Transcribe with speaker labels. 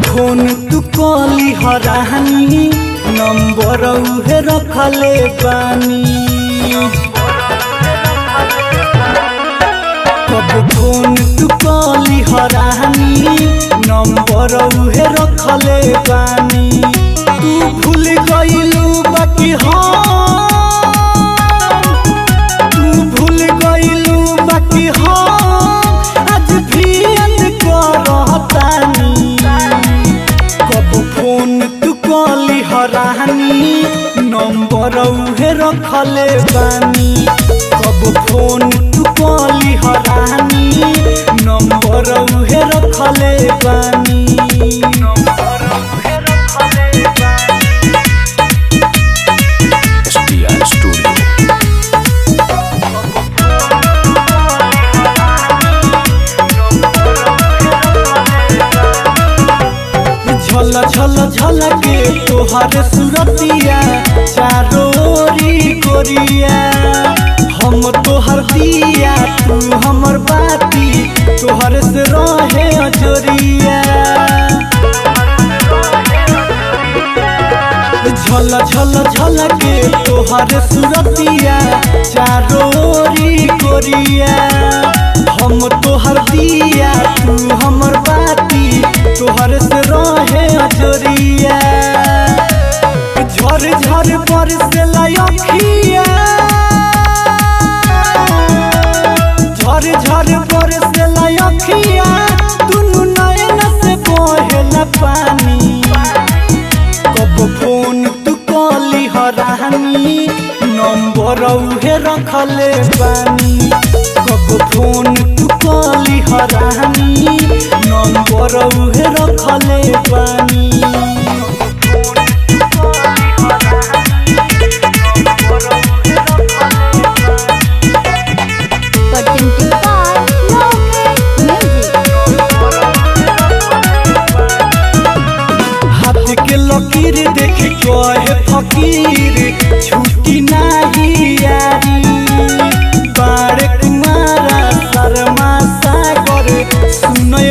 Speaker 1: Phone तू कली हरानी नंबर उहे रखले बानी। कब फोन तू कली हरानी नंबर उहे रखले बानी। तू भूल गइलू बाकी हम, तू भूल गइलू बाकी हम आज भी याद करतानी। कब फोन तू कली हरानी नंबर उहे रखले बानी। कब फोन तू कली हरानी नंबर उहे रखले बानी।
Speaker 2: SDR Studio।
Speaker 1: झल झल झल के तोहर सुरतिया चारों ओरी गोरिया। हम तोहर दिया तू हमर बाती तोहर से रहे अजोरिया। झल झल झल के तोहर सुरतिया चारों ओरी गोरिया। हम तोहर दिया तू हमर बाती तोहर से रहे अजोरिया। झर झर बरसेला अखिया, झर झर बरसेला अखिया दुनु नयन से बहेला पानी। कब फोन तू कली हरानी नंबर उहे रखले बानी। कब फोन तू कली हरानी नंबर उहे रखले बानी। हाथ के लकीर देख कहे फकीर छुट्टी नाही यारी। बारे कुमारा शर्मा सागर सुनय